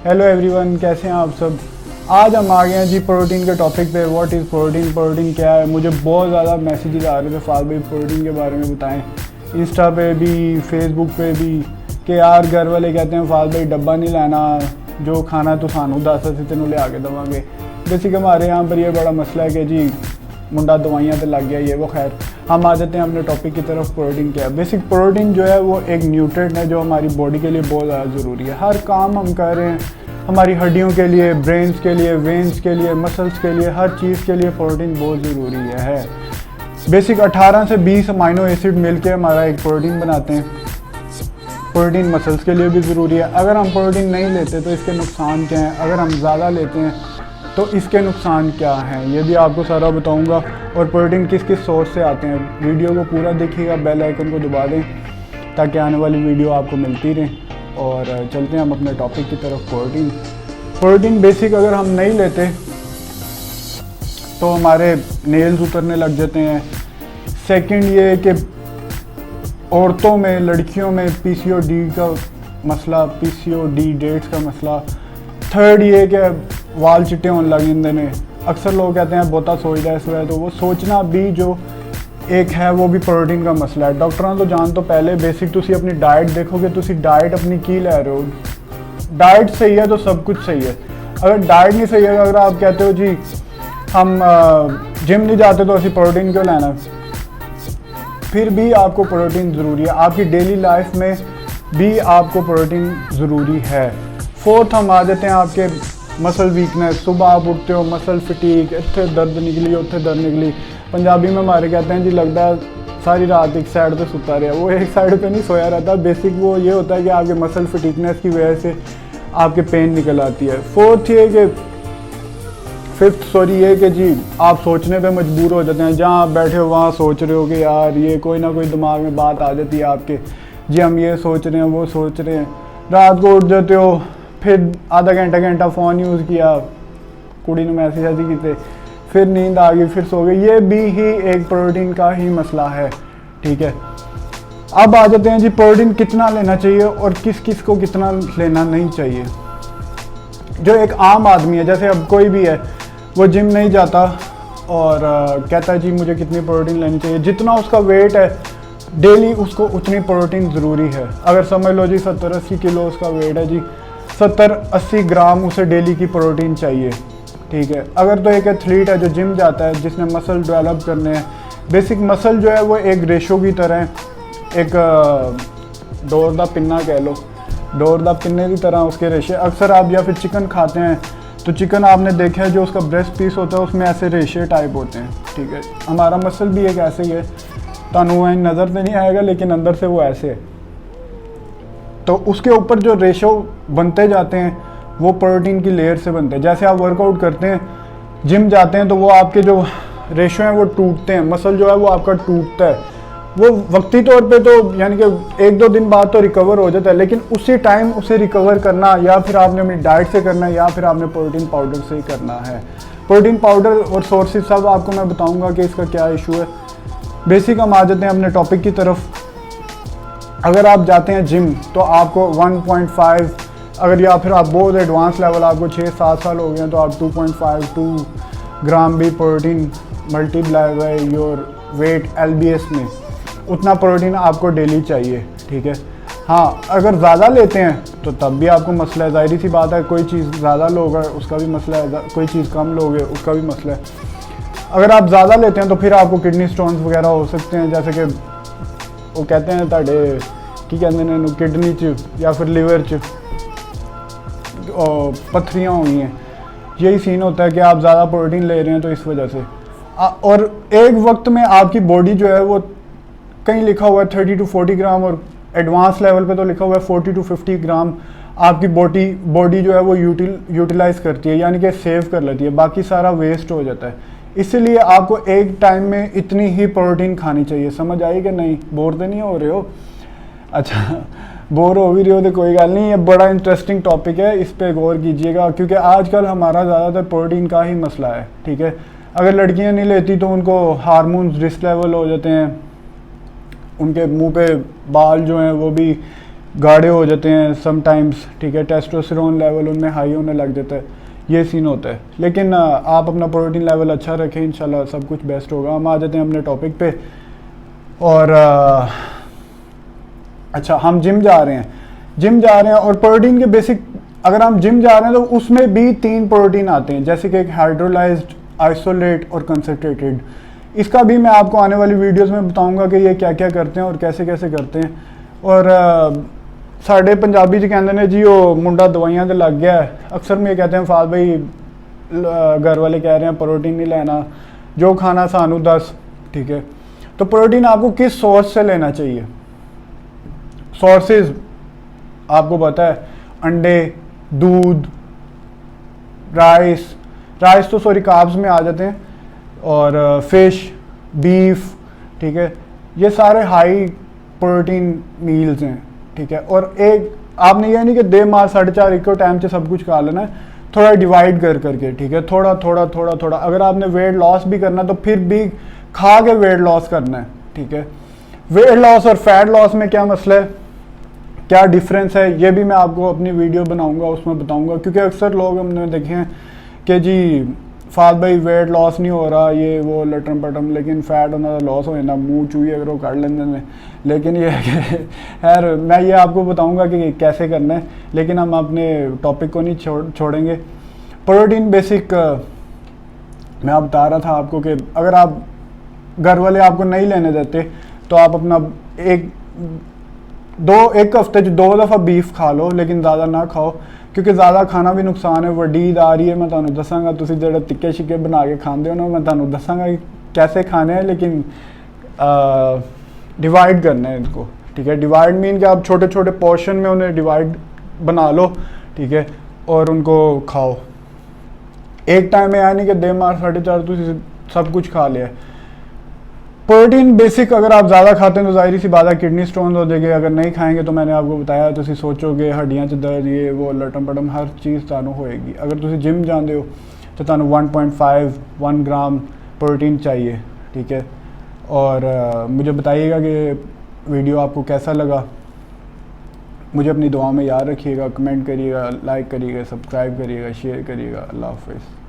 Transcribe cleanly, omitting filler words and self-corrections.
Hello everyone, कैसे हैं आप सब। आज हम आ गए हैं जी प्रोटीन के टॉपिक पे। व्हाट इज़ प्रोटीन, प्रोटीन क्या है। मुझे बहुत ज़्यादा मैसेजेस आ रहे थे, फाद भाई प्रोटीन के बारे में बताएं। इंस्टा पे भी, फेसबुक पे भी, कि यार घर वाले कहते हैं फाद भाई डब्बा नहीं लाना, जो खाना तो सानू दस असी तेनों ले आके देवांगे। बेसिक हमारे यहाँ पर ये बड़ा मसला है कि जी मुंडा दवाइयाँ तो लग गया, ये वो। खैर हम आ जाते हैं अपने टॉपिक की तरफ। प्रोटीन क्या है। बेसिक प्रोटीन जो है वो एक न्यूट्रिएंट है जो हमारी बॉडी के लिए बहुत ज़्यादा ज़रूरी है। हर काम हम कर रहे हैं, हमारी हड्डियों के लिए, ब्रेन्स के लिए, वेन्स के लिए, मसल्स के लिए, हर चीज़ के लिए प्रोटीन बहुत ज़रूरी है। बेसिक 18 से 20 अमाइनो एसिड मिलके हमारा एक प्रोटीन बनाते हैं। प्रोटीन मसल्स के लिए भी ज़रूरी है। अगर हम प्रोटीन नहीं लेते तो इसके नुकसान क्या हैं, अगर हम ज़्यादा लेते हैं तो इसके नुकसान क्या हैं, ये भी आपको सारा बताऊंगा। और प्रोटीन किस किस सोर्स से आते हैं। वीडियो को पूरा देखिएगा, बेल आइकन को दबा दें ताकि आने वाली वीडियो आपको मिलती रहे। और चलते हैं हम अपने टॉपिक की तरफ। प्रोटीन बेसिक अगर हम नहीं लेते तो हमारे नेल्स उतरने लग जाते हैं। सेकंड ये कि औरतों में, लड़कियों में पीसीओडी का मसला, पीसीओडी डेट्स का मसला। थर्ड ये कि वाल चिट्टे होने लग जाते हैं। अक्सर लोग कहते हैं बहुता सोचता है, इस वजह तो वो सोचना भी जो एक है वो भी प्रोटीन का मसला है। डॉक्टरों तो जान तो पहले बेसिक तुसी अपनी डाइट देखोगे, तुसी डाइट अपनी की लै रहे हो। डाइट सही है तो सब कुछ सही है। अगर डाइट नहीं सही है, अगर आप कहते हो जी हम जिम नहीं जाते तो असी प्रोटीन क्यों लेना, फिर भी आपको प्रोटीन ज़रूरी है। आपकी डेली लाइफ में भी आपको प्रोटीन ज़रूरी है। फोर्थ हम आ जाते हैं आपके मसल वीकनेस। सुबह आप उठते हो, मसल फटीक, इतने दर्द निकली, उत्थे दर्द निकली। पंजाबी में हमारे कहते हैं जी लगता है सारी रात एक साइड पे सुता रहा। वो एक साइड पे नहीं सोया रहता। बेसिक वो ये होता है कि आपके मसल फटीकनेस की वजह से आपके पेन निकल आती है। फिफ्थ ये कि जी आप सोचने पे मजबूर हो जाते हैं। जहाँ आप बैठे हो वहाँ सोच रहे हो कि यार ये कोई ना कोई दिमाग में बात आ जाती है आपके, जी हम ये सोच रहे हैं, वो सोच रहे हैं। रात को उठ जाते हो, फिर आधा घंटा फ़ोन यूज़ किया, कुड़ी ने मैसेज ऐसी किए, फिर नींद आ गई, फिर सो गए। ये भी ही एक प्रोटीन का ही मसला है। ठीक है, अब आ जाते हैं जी प्रोटीन कितना लेना चाहिए और किस किस को कितना लेना नहीं चाहिए। जो एक आम आदमी है, जैसे अब कोई भी है, वो जिम नहीं जाता और कहता है जी मुझे कितनी प्रोटीन लेनी चाहिए। जितना उसका वेट है डेली उसको उतनी प्रोटीन ज़रूरी है। अगर समझ लो जी 70-80 किलो उसका वेट है, जी 70-80 ग्राम उसे डेली की प्रोटीन चाहिए। ठीक है, अगर तो एक एथलीट है जो जिम जाता है, जिसने मसल डेवलप करने हैं। बेसिक मसल जो है वो एक रेशो की तरह है, एक डोर दा पिन्ना कह लो, डोर दा पिन्ने की तरह उसके रेशे। अक्सर आप या फिर चिकन खाते हैं तो चिकन आपने देखा है जो उसका ब्रेस्ट पीस होता है उसमें ऐसे रेशे टाइप होते हैं। ठीक है, हमारा मसल भी एक ऐसे ही है। तानू नज़र तो नहीं आएगा लेकिन अंदर से वो ऐसे है। तो उसके ऊपर जो रेशो बनते जाते हैं वो प्रोटीन की लेयर से बनते हैं। जैसे आप वर्कआउट करते हैं, जिम जाते हैं, तो वो आपके जो रेशो हैं वो टूटते हैं। मसल जो है वो आपका टूटता है। वो वक्ती तौर पे तो यानी कि 1-2 दिन बाद तो रिकवर हो जाता है, लेकिन उसी टाइम उसे रिकवर करना या फिर आपने अपनी डाइट से करना है या फिर आपने प्रोटीन पाउडर से ही करना है। प्रोटीन पाउडर और सोर्सेज सब आपको मैं बताऊंगा कि इसका क्या इशू है। बेसिक हम आ जाते हैं अपने टॉपिक की तरफ। अगर आप जाते हैं जिम तो आपको 1.5, अगर या फिर आप बहुत एडवांस लेवल, आपको 6-7 साल हो गए हैं, तो आप 2.52 ग्राम भी protein multiply by your weight LBS में, उतना प्रोटीन आपको डेली चाहिए। ठीक है, हाँ अगर ज़्यादा लेते हैं तो तब भी आपको मसला है। ज़ाहिर सी बात है, कोई चीज़ ज़्यादा लोगे उसका भी मसला है, कोई चीज़ कम लोगे उसका भी मसला है। अगर आप ज़्यादा लेते हैं तो फिर आपको किडनी स्टोन्स वगैरह हो सकते हैं। जैसे कि वो कहते हैं ताड़े की कहते हैं किडनी च या फिर लिवर च पत्थरियाँ हुई हैं। यही सीन होता है कि आप ज़्यादा प्रोटीन ले रहे हैं तो इस वजह से। और एक वक्त में आपकी बॉडी जो है वो, कहीं लिखा हुआ है 30-40 ग्राम और एडवांस लेवल पे तो लिखा हुआ है 40-50 ग्राम आपकी बॉडी जो है वो यूटिलाइज करती है, यानी कि सेव कर लेती है। बाकी सारा वेस्ट हो जाता है। इसीलिए आपको एक टाइम में इतनी ही प्रोटीन खानी चाहिए। समझ आई कि नहीं? बोर तो नहीं हो रहे हो? अच्छा, बोर हो भी रहे हो तो कोई गल नहीं, ये बड़ा इंटरेस्टिंग टॉपिक है, इस पर गौर कीजिएगा क्योंकि आजकल हमारा ज़्यादातर प्रोटीन का ही मसला है। ठीक है, अगर लड़कियां नहीं लेती तो उनको हार्मोन्स डिस लेवल हो जाते हैं, उनके मुंह पे बाल जो हैं वो भी गाढ़े हो जाते हैं समटाइम्स, ठीक है, टेस्टोस्टेरोन लेवल उनमें हाई होने लग जाता है, ये सीन होता है। लेकिन आप अपना प्रोटीन लेवल अच्छा रखें, इंशाल्लाह सब कुछ बेस्ट होगा। हम आ जाते हैं अपने टॉपिक पे। और अच्छा, हम जिम जा रहे हैं और प्रोटीन के बेसिक, अगर हम जिम जा रहे हैं तो उसमें भी 3 प्रोटीन आते हैं, जैसे कि एक हाइड्रोलाइज्ड, आइसोलेट और कंसनट्रेटेड। इसका भी मैं आपको आने वाली वीडियोस में बताऊंगा कि ये क्या क्या करते हैं और कैसे कैसे करते हैं। और साढ़े पंजाबी च कहते हैं जी वो मुंडा दवाइयां ते लग गया है। अक्सर में कहते हैं फाद भाई घर वाले कह रहे हैं प्रोटीन नहीं लेना, जो खाना सानू दस, ठीक है। तो प्रोटीन आपको किस सोर्स से लेना चाहिए? सोर्सेज आपको पता है, अंडे, दूध, राइस तो सॉरी कार्ब्स में आ जाते हैं, और फिश, बीफ, ठीक है, ये सारे हाई प्रोटीन मील्स हैं, ठीक है। और एक आपने ये नहीं कि दे मार 4.5 एक टाइम से सब कुछ खा लेना है, थोड़ा डिवाइड कर करके, ठीक है, थोड़ा थोड़ा थोड़ा थोड़ा। अगर आपने वेट लॉस भी करना तो फिर भी खा के वेट लॉस करना है, ठीक है। वेट लॉस और फैट लॉस में क्या मसला है, क्या डिफरेंस है, ये भी मैं आपको अपनी वीडियो बनाऊंगा, उसमें बताऊंगा। क्योंकि अक्सर लोग हमने देखे हैं कि जी फाद भाई वेट लॉस नहीं हो रहा, ये वो लटम पटम, लेकिन फैट होना लॉस हो जाना, मुँह चूही अगर वो कर लेंगे में। लेकिन ये खैर मैं ये आपको बताऊंगा कि कैसे करना है, लेकिन हम अपने टॉपिक को नहीं छोड़ेंगे। प्रोटीन बेसिक मैं आप बता रहा था आपको कि अगर आप घर वाले आपको नहीं लेने देते तो आप अपना एक हफ्ते 2 दफ़ा बीफ खा लो, लेकिन ज़्यादा ना खाओ, क्योंकि ज़्यादा खाना भी नुकसान है। वड्डी ईद आ रही है, मैं तुहानू दसांगा, तुसीं जेहड़े टिक्के शिक्के बना के खाते हो ना, मैं तुहानू दसांगा कि कैसे खाने हैं, लेकिन डिवाइड करना है इनको, ठीक है। डिवाइड मीन कि आप छोटे छोटे पोर्शन में उन्हें डिवाइड बना लो, ठीक है, और उनको खाओ। एक टाइम में आया नहीं कि दे मार 4.5 तुसीं सब कुछ खा लिया। प्रोटीन बेसिक अगर आप ज़्यादा खाते हैं तो जाहिर सी बात है किडनी स्टोन हो जाएगी। अगर नहीं खाएंगे तो मैंने आपको बताया, तुम सोचोगे हड्डियां च दर्द, ये वो लटम पटम हर चीज़ तानू होएगी। अगर तुम जिम जाते हो तो तानू 1.5-1 ग्राम प्रोटीन चाहिए, ठीक है। और मुझे बताइएगा कि वीडियो आपको कैसा लगा, मुझे अपनी दुआ में याद रखिएगा, कमेंट करिएगा, लाइक करिएगा, सब्सक्राइब करिएगा, शेयर करिएगा। अल्लाह हाफ़िज़।